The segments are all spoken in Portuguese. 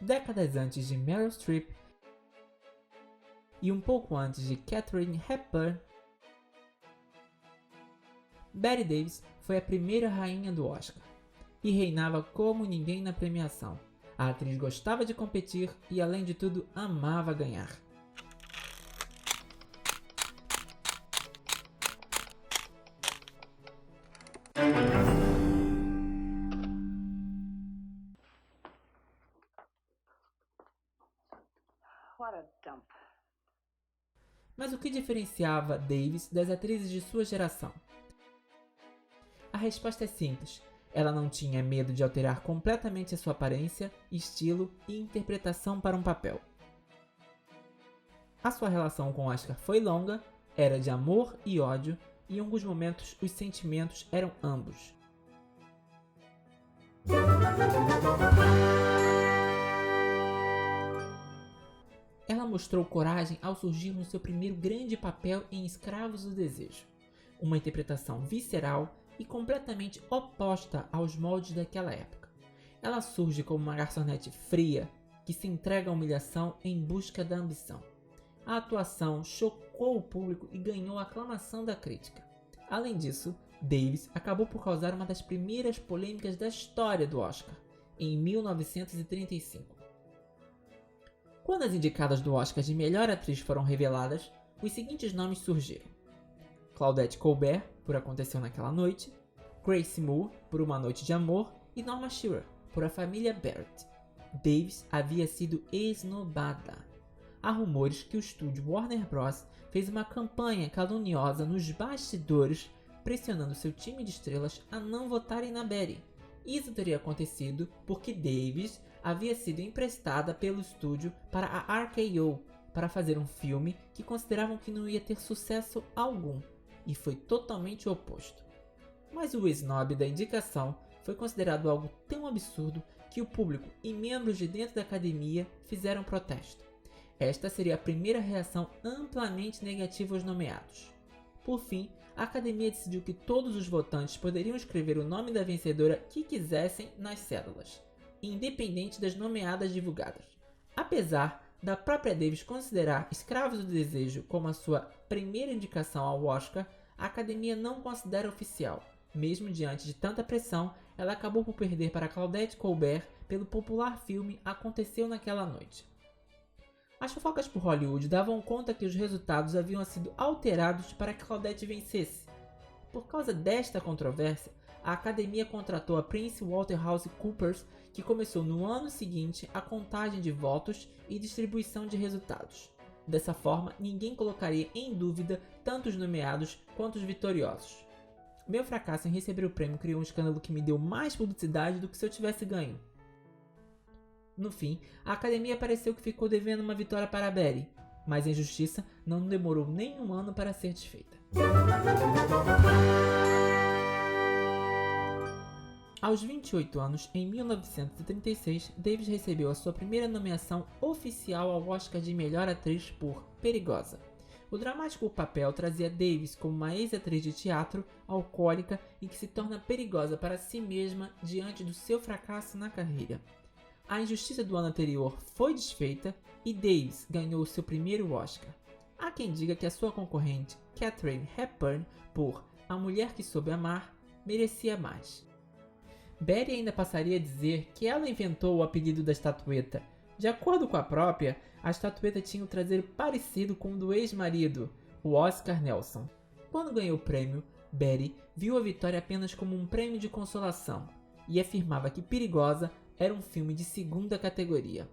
décadas antes de Meryl Streep e um pouco antes de Katharine Hepburn, Bette Davis foi a primeira rainha do Oscar e reinava como ninguém na premiação. A atriz gostava de competir e, além de tudo, amava ganhar. Mas o que diferenciava Davis das atrizes de sua geração? A resposta é simples. Ela não tinha medo de alterar completamente a sua aparência, estilo e interpretação para um papel. A sua relação com Oscar foi longa, era de amor e ódio, e em alguns momentos os sentimentos eram ambos. Ela mostrou coragem ao surgir no seu primeiro grande papel em Escravos do Desejo, uma interpretação visceral e completamente oposta aos moldes daquela época. Ela surge como uma garçonete fria que se entrega à humilhação em busca da ambição. A atuação chocou o público e ganhou a aclamação da crítica. Além disso, Davis acabou por causar uma das primeiras polêmicas da história do Oscar, em 1935. Quando as indicadas do Oscar de melhor atriz foram reveladas, os seguintes nomes surgiram: Claudette Colbert, por Aconteceu Naquela Noite, Grace Moore, por Uma Noite de Amor, e Norma Shearer, por A Família Barrett. Davis havia sido esnobada. Há rumores que o estúdio Warner Bros. Fez uma campanha caluniosa nos bastidores, pressionando seu time de estrelas a não votarem na Bette. Isso teria acontecido porque Davis havia sido emprestada pelo estúdio para a RKO para fazer um filme que consideravam que não ia ter sucesso algum, e foi totalmente o oposto. Mas o snob da indicação foi considerado algo tão absurdo que o público e membros de dentro da academia fizeram protesto. Esta seria a primeira reação amplamente negativa aos nomeados. Por fim, a academia decidiu que todos os votantes poderiam escrever o nome da vencedora que quisessem nas cédulas, independente das nomeadas divulgadas. Apesar da própria Davis considerar Escravos do Desejo como a sua primeira indicação ao Oscar, a academia não considera oficial. Mesmo diante de tanta pressão, ela acabou por perder para Claudette Colbert pelo popular filme Aconteceu Naquela Noite. As fofocas por Hollywood davam conta que os resultados haviam sido alterados para que Claudette vencesse. Por causa desta controvérsia, a academia contratou a Prince Waterhouse Coopers, que começou no ano seguinte a contagem de votos e distribuição de resultados. Dessa forma, ninguém colocaria em dúvida tanto os nomeados quanto os vitoriosos. Meu fracasso em receber o prêmio criou um escândalo que me deu mais publicidade do que se eu tivesse ganho. No fim, a academia pareceu que ficou devendo uma vitória para a Bette, mas a injustiça não demorou nem um ano para ser desfeita. Aos 28 anos, em 1936, Davis recebeu a sua primeira nomeação oficial ao Oscar de Melhor Atriz por Perigosa. O dramático papel trazia Davis como uma ex-atriz de teatro alcoólica e que se torna perigosa para si mesma diante do seu fracasso na carreira. A injustiça do ano anterior foi desfeita e Davis ganhou seu primeiro Oscar. Há quem diga que a sua concorrente, Katharine Hepburn, por A Mulher que Soube Amar, merecia mais. Bette ainda passaria a dizer que ela inventou o apelido da estatueta. De acordo com a própria, a estatueta tinha um traseiro parecido com o do ex-marido, o Oscar Nelson. Quando ganhou o prêmio, Bette viu a vitória apenas como um prêmio de consolação e afirmava que Perigosa era um filme de segunda categoria.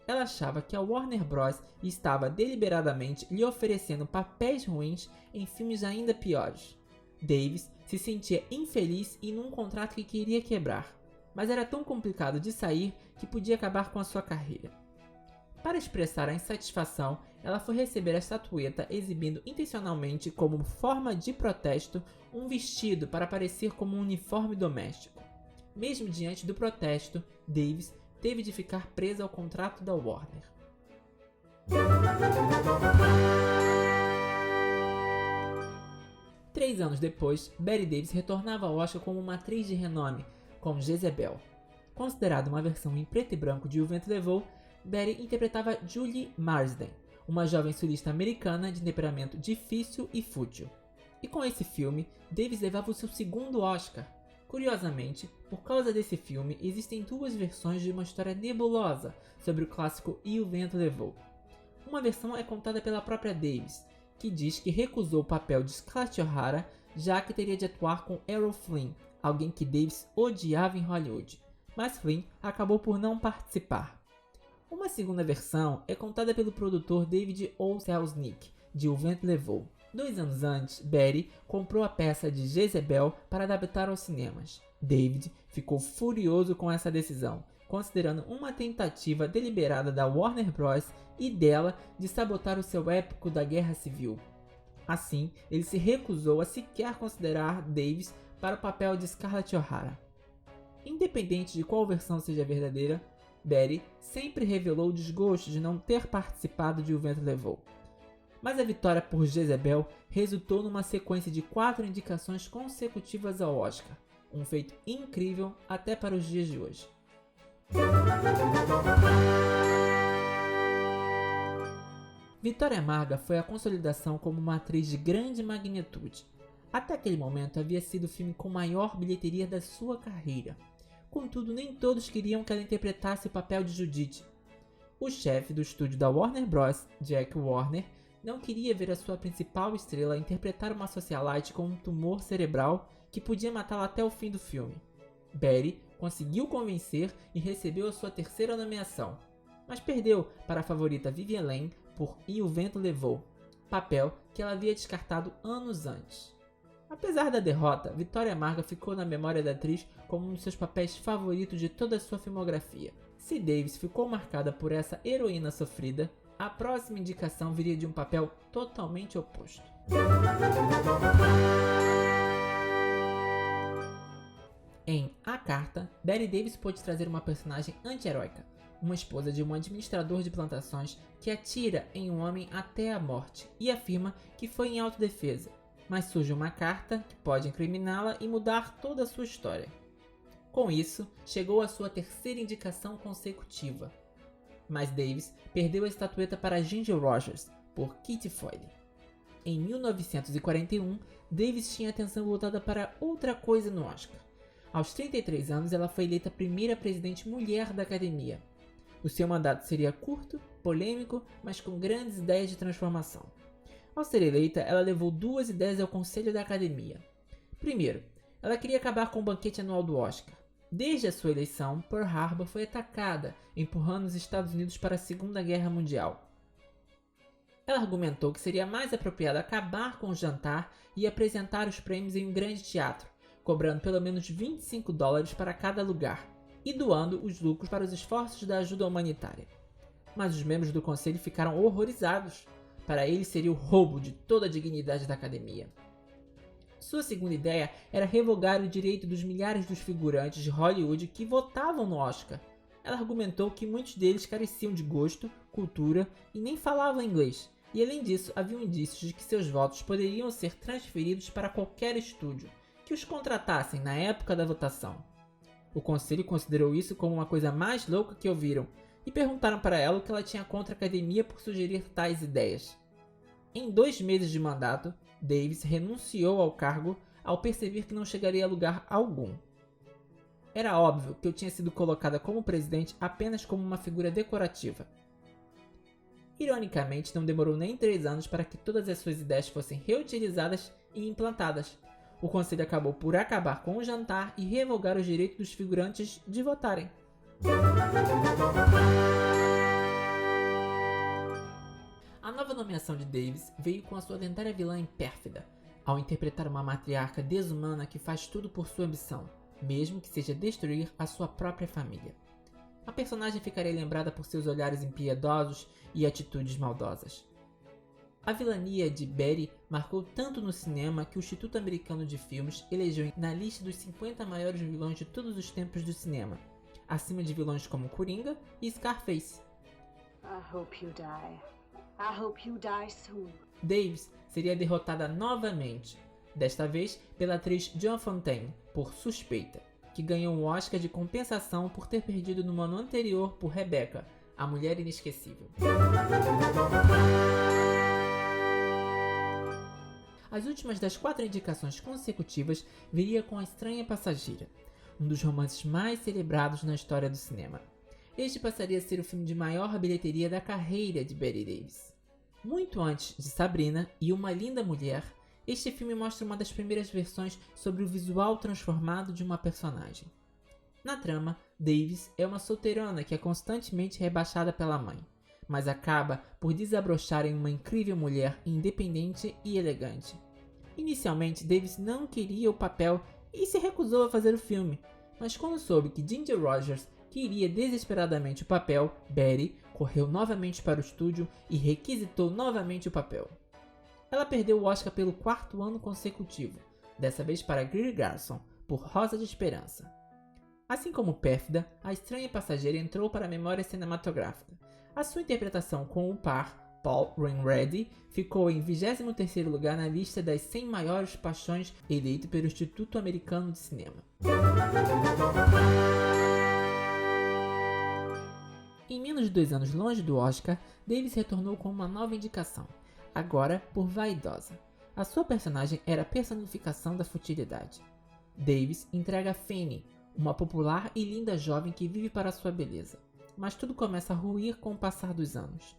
Ela achava que a Warner Bros. Estava deliberadamente lhe oferecendo papéis ruins em filmes ainda piores. Davis se sentia infeliz e num contrato que queria quebrar, mas era tão complicado de sair que podia acabar com a sua carreira. Para expressar a insatisfação, ela foi receber a estatueta exibindo intencionalmente como forma de protesto um vestido para parecer como um uniforme doméstico. Mesmo diante do protesto, Davis teve de ficar presa ao contrato da Warner. 3 anos depois, Bette Davis retornava ao Oscar como uma atriz de renome, com Jezebel. Considerada uma versão em preto e branco de O Vento Levou, Betty interpretava Julie Marsden, uma jovem sulista americana de temperamento difícil e fútil. E com esse filme, Davis levava o seu segundo Oscar. Curiosamente, por causa desse filme, existem duas versões de uma história nebulosa sobre o clássico E o Vento Levou. Uma versão é contada pela própria Davis, que diz que recusou o papel de Scarlett O'Hara já que teria de atuar com Errol Flynn, alguém que Davis odiava em Hollywood, mas Flynn acabou por não participar. Uma segunda versão é contada pelo produtor David O. Selznick, de O Vento Levou. 2 anos antes, Betty comprou a peça de Jezebel para adaptar aos cinemas. David ficou furioso com essa decisão, considerando uma tentativa deliberada da Warner Bros. E dela de sabotar o seu épico da Guerra Civil. Assim, ele se recusou a sequer considerar Davis para o papel de Scarlett O'Hara. Independente de qual versão seja verdadeira, Betty sempre revelou o desgosto de não ter participado de O Vento Levou. Mas a vitória por Jezebel resultou numa sequência de 4 indicações consecutivas ao Oscar, um feito incrível até para os dias de hoje. Vitória Amarga foi a consolidação como uma atriz de grande magnitude. Até aquele momento havia sido o filme com maior bilheteria da sua carreira. Contudo, nem todos queriam que ela interpretasse o papel de Judith. O chefe do estúdio da Warner Bros., Jack Warner, não queria ver a sua principal estrela interpretar uma socialite com um tumor cerebral que podia matá-la até o fim do filme. Betty conseguiu convencer e recebeu a sua terceira nomeação, mas perdeu para a favorita Vivien Leigh por E o Vento Levou, papel que ela havia descartado anos antes. Apesar da derrota, Vitória Amarga ficou na memória da atriz como um dos seus papéis favoritos de toda a sua filmografia. Se Davis ficou marcada por essa heroína sofrida, a próxima indicação viria de um papel totalmente oposto. Em A Carta, Bette Davis pôde trazer uma personagem anti-heróica, uma esposa de um administrador de plantações que atira em um homem até a morte e afirma que foi em autodefesa, mas surge uma carta que pode incriminá-la e mudar toda a sua história. Com isso, chegou a sua terceira indicação consecutiva, mas Davis perdeu a estatueta para Ginger Rogers, por Kitty Foyle. Em 1941, Davis tinha atenção voltada para outra coisa no Oscar. Aos 33 anos, ela foi eleita a primeira presidente mulher da academia. O seu mandato seria curto, polêmico, mas com grandes ideias de transformação. Ao ser eleita, ela levou 2 ideias ao Conselho da Academia. Primeiro, ela queria acabar com o banquete anual do Oscar. Desde a sua eleição, Pearl Harbor foi atacada, empurrando os Estados Unidos para a Segunda Guerra Mundial. Ela argumentou que seria mais apropriado acabar com o jantar e apresentar os prêmios em um grande teatro, cobrando pelo menos $25 para cada lugar, e doando os lucros para os esforços da ajuda humanitária. Mas os membros do conselho ficaram horrorizados. Para eles seria o roubo de toda a dignidade da academia. Sua segunda ideia era revogar o direito dos milhares dos figurantes de Hollywood que votavam no Oscar. Ela argumentou que muitos deles careciam de gosto, cultura e nem falavam inglês, e além disso havia indícios de que seus votos poderiam ser transferidos para qualquer estúdio que os contratassem na época da votação. O conselho considerou isso como uma coisa mais louca que ouviram e perguntaram para ela o que ela tinha contra a academia por sugerir tais ideias. Em 2 meses de mandato, Davis renunciou ao cargo ao perceber que não chegaria a lugar algum. Era óbvio que eu tinha sido colocada como presidente apenas como uma figura decorativa. Ironicamente, não demorou nem 3 anos para que todas as suas ideias fossem reutilizadas e implantadas. O conselho acabou por acabar com o jantar e revogar os direitos dos figurantes de votarem. A nova nomeação de Davis veio com a sua lendária vilã pérfida, ao interpretar uma matriarca desumana que faz tudo por sua ambição, mesmo que seja destruir a sua própria família. A personagem ficaria lembrada por seus olhares impiedosos e atitudes maldosas. A vilania de Betty marcou tanto no cinema que o Instituto Americano de Filmes elegeu na lista dos 50 maiores vilões de todos os tempos do cinema, acima de vilões como Coringa e Scarface. I hope you die. I hope you die soon. Davis seria derrotada novamente, desta vez pela atriz Joan Fontaine, por Suspeita, que ganhou um Oscar de compensação por ter perdido no ano anterior por Rebecca, a mulher inesquecível. As últimas das 4 indicações consecutivas viria com A Estranha Passageira, um dos romances mais celebrados na história do cinema. Este passaria a ser o filme de maior bilheteria da carreira de Bette Davis. Muito antes de Sabrina e Uma Linda Mulher, este filme mostra uma das primeiras versões sobre o visual transformado de uma personagem. Na trama, Davis é uma solteirona que é constantemente rebaixada pela mãe, mas acaba por desabrochar em uma incrível mulher independente e elegante. Inicialmente, Davis não queria o papel e se recusou a fazer o filme, mas quando soube que Ginger Rogers queria desesperadamente o papel, Bette correu novamente para o estúdio e requisitou novamente o papel. Ela perdeu o Oscar pelo 4º ano consecutivo, dessa vez para Greer Garson, por Rosa de Esperança. Assim como Pérfida, A Estranha Passageira entrou para a memória cinematográfica. A sua interpretação com o par, Paul Rein-Reddy, ficou em 23º lugar na lista das 100 maiores paixões eleito pelo Instituto Americano de Cinema. Em menos de 2 anos longe do Oscar, Davis retornou com uma nova indicação, agora por Vaidosa. A sua personagem era a personificação da futilidade. Davis entrega Fanny, uma popular e linda jovem que vive para sua beleza, mas tudo começa a ruir com o passar dos anos.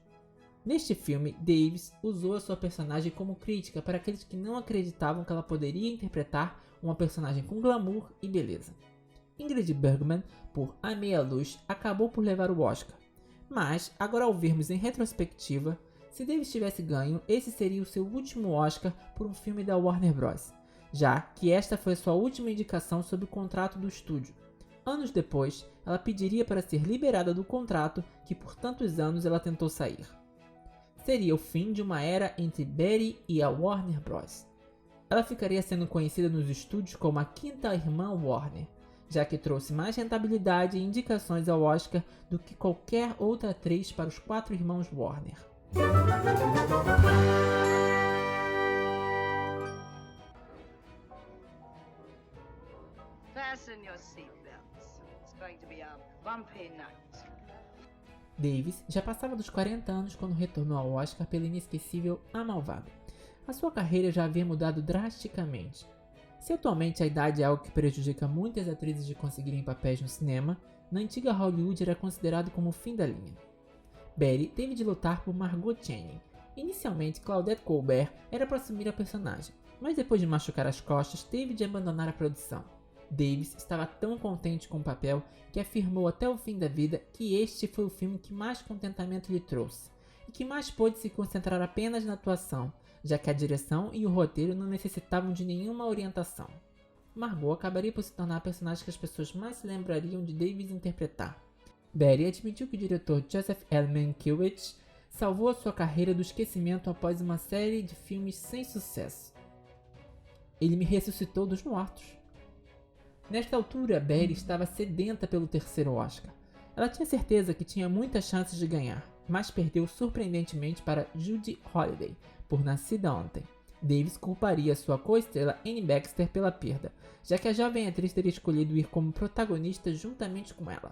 Neste filme, Davis usou a sua personagem como crítica para aqueles que não acreditavam que ela poderia interpretar uma personagem com glamour e beleza. Ingrid Bergman, por A Meia Luz, acabou por levar o Oscar, mas, agora ao vermos em retrospectiva, se Davis tivesse ganho, esse seria o seu último Oscar por um filme da Warner Bros., já que esta foi sua última indicação sob o contrato do estúdio. Anos depois, ela pediria para ser liberada do contrato que por tantos anos ela tentou sair. Seria o fim de uma era entre Bette e a Warner Bros. Ela ficaria sendo conhecida nos estúdios como a quinta irmã Warner, já que trouxe mais rentabilidade e indicações ao Oscar do que qualquer outra atriz para os 4 irmãos Warner. Fasten your seatbelts. It's going to be a bumpy night. Davis já passava dos 40 anos quando retornou ao Oscar pelo inesquecível A Malvada. A sua carreira já havia mudado drasticamente. Se atualmente a idade é algo que prejudica muitas atrizes de conseguirem papéis no cinema, na antiga Hollywood era considerado como o fim da linha. Bette teve de lutar por Margot Channing. Inicialmente, Claudette Colbert era para assumir a personagem, mas depois de machucar as costas, teve de abandonar a produção. Davis estava tão contente com o papel que afirmou até o fim da vida que este foi o filme que mais contentamento lhe trouxe, e que mais pôde se concentrar apenas na atuação, já que a direção e o roteiro não necessitavam de nenhuma orientação. Margot acabaria por se tornar a personagem que as pessoas mais se lembrariam de Davis interpretar. Bette admitiu que o diretor Joseph L. Mankiewicz salvou a sua carreira do esquecimento após uma série de filmes sem sucesso. Ele me ressuscitou dos mortos. Nesta altura, Bette estava sedenta pelo 3º Oscar. Ela tinha certeza que tinha muitas chances de ganhar, mas perdeu surpreendentemente para Judy Holliday, por Nascida Ontem. Davis culparia sua co-estrela Annie Baxter pela perda, já que a jovem atriz teria escolhido ir como protagonista juntamente com ela.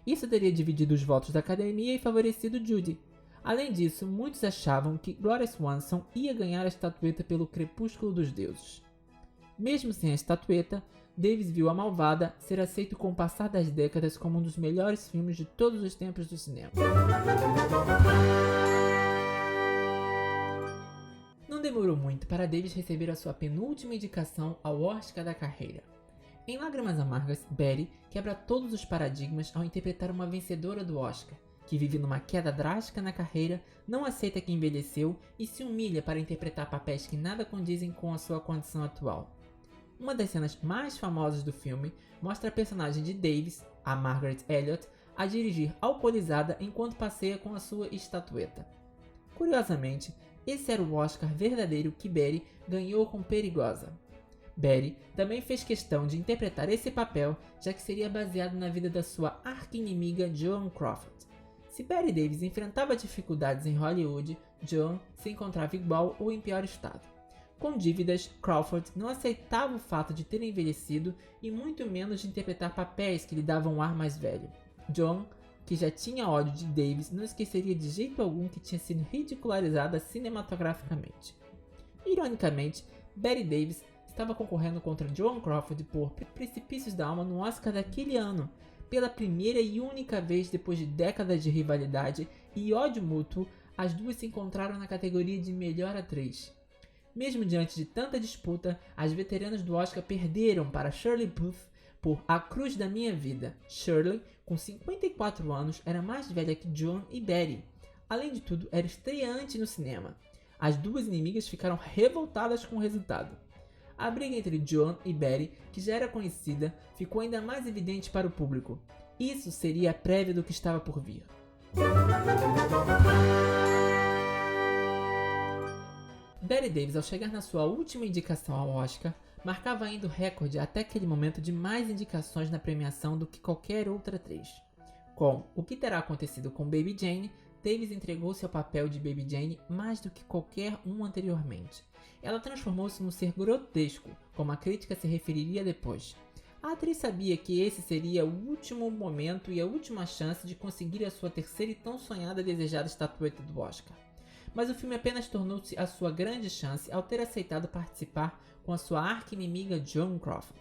Isso teria dividido os votos da academia e favorecido Judy. Além disso, muitos achavam que Gloria Swanson ia ganhar a estatueta pelo Crepúsculo dos Deuses. Mesmo sem a estatueta, Davis viu A Malvada ser aceito com o passar das décadas como um dos melhores filmes de todos os tempos do cinema. Não demorou muito para Davis receber a sua penúltima indicação ao Oscar da carreira. Em Lágrimas Amargas, Bette quebra todos os paradigmas ao interpretar uma vencedora do Oscar, que vive numa queda drástica na carreira, não aceita que envelheceu e se humilha para interpretar papéis que nada condizem com a sua condição atual. Uma das cenas mais famosas do filme mostra a personagem de Davis, a Margaret Elliott, a dirigir alcoolizada enquanto passeia com a sua estatueta. Curiosamente, esse era o Oscar verdadeiro que Bette ganhou com Perigosa. Bette também fez questão de interpretar esse papel, já que seria baseado na vida da sua arqui-inimiga Joan Crawford. Se Bette Davis enfrentava dificuldades em Hollywood, Joan se encontrava igual ou em pior estado. Com dívidas, Crawford não aceitava o fato de ter envelhecido e muito menos de interpretar papéis que lhe davam um ar mais velho. Joan que já tinha ódio de Davis, não esqueceria de jeito algum que tinha sido ridicularizada cinematograficamente. Ironicamente, Bette Davis estava concorrendo contra Joan Crawford por Precipícios da Alma no Oscar daquele ano. Pela primeira e única vez depois de décadas de rivalidade e ódio mútuo, as duas se encontraram na categoria de melhor atriz. Mesmo diante de tanta disputa, as veteranas do Oscar perderam para Shirley Booth por A Cruz da Minha Vida. Shirley, com 54 anos, era mais velha que Joan e Bette. Além de tudo, era estreante no cinema. As duas inimigas ficaram revoltadas com o resultado. A briga entre Joan e Bette, que já era conhecida, ficou ainda mais evidente para o público. Isso seria a prévia do que estava por vir. Bette Davis, ao chegar na sua última indicação ao Oscar, marcava ainda o recorde até aquele momento de mais indicações na premiação do que qualquer outra atriz. Com O Que Terá Acontecido com Baby Jane, Davis entregou seu papel de Baby Jane mais do que qualquer um anteriormente. Ela transformou-se num ser grotesco, como a crítica se referiria depois. A atriz sabia que esse seria o último momento e a última chance de conseguir a sua terceira e tão sonhada e desejada estatueta do Oscar. Mas o filme apenas tornou-se a sua grande chance ao ter aceitado participar com a sua arqui-inimiga Joan Crawford.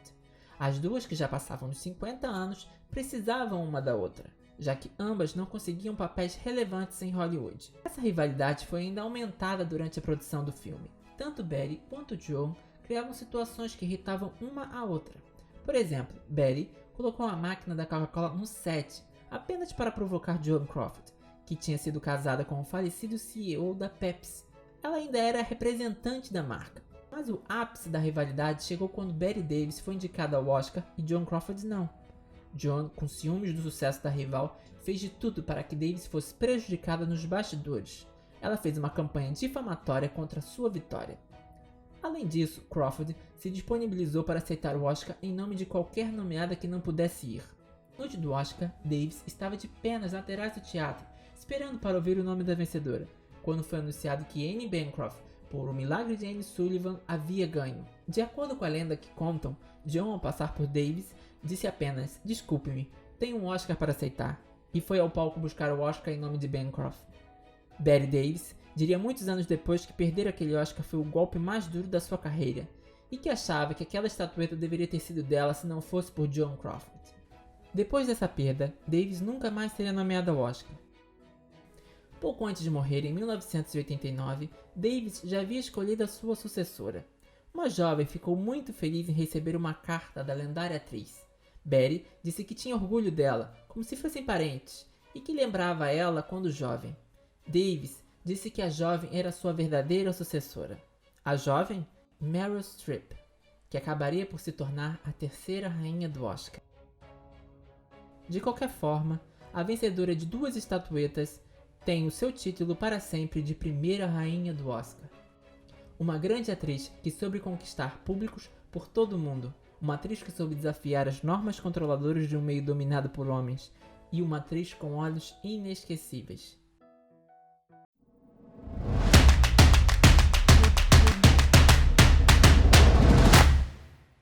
As duas, que já passavam dos 50 anos, precisavam uma da outra, já que ambas não conseguiam papéis relevantes em Hollywood. Essa rivalidade foi ainda aumentada durante a produção do filme. Tanto Bette quanto Joan criavam situações que irritavam uma a outra. Por exemplo, Bette colocou a máquina da Coca-Cola no set, apenas para provocar Joan Crawford, que tinha sido casada com o falecido CEO da Pepsi. Ela ainda era representante da marca. Mas o ápice da rivalidade chegou quando Bette Davis foi indicada ao Oscar e Joan Crawford não. Joan, com ciúmes do sucesso da rival, fez de tudo para que Davis fosse prejudicada nos bastidores. Ela fez uma campanha difamatória contra sua vitória. Além disso, Crawford se disponibilizou para aceitar o Oscar em nome de qualquer nomeada que não pudesse ir. Noite do Oscar, Davis estava de pé nas laterais do teatro, esperando para ouvir o nome da vencedora, quando foi anunciado que Anne Bancroft, por O Milagre de Anne Sullivan, havia ganho. De acordo com a lenda que contam, Joan, ao passar por Davis, disse apenas: "Desculpe-me, tenho um Oscar para aceitar", e foi ao palco buscar o Oscar em nome de Bancroft. Bette Davis diria muitos anos depois que perder aquele Oscar foi o golpe mais duro da sua carreira, e que achava que aquela estatueta deveria ter sido dela se não fosse por Joan Crawford. Depois dessa perda, Davis nunca mais seria nomeada ao Oscar. Pouco antes de morrer, em 1989, Davis já havia escolhido a sua sucessora. Uma jovem ficou muito feliz em receber uma carta da lendária atriz. Bette disse que tinha orgulho dela, como se fossem parentes, e que lembrava ela quando jovem. Davis disse que a jovem era sua verdadeira sucessora. A jovem? Meryl Streep, que acabaria por se tornar a terceira rainha do Oscar. De qualquer forma, a vencedora de 2 estatuetas tem o seu título para sempre de primeira rainha do Oscar. Uma grande atriz que soube conquistar públicos por todo o mundo, uma atriz que soube desafiar as normas controladoras de um meio dominado por homens, e uma atriz com olhos inesquecíveis.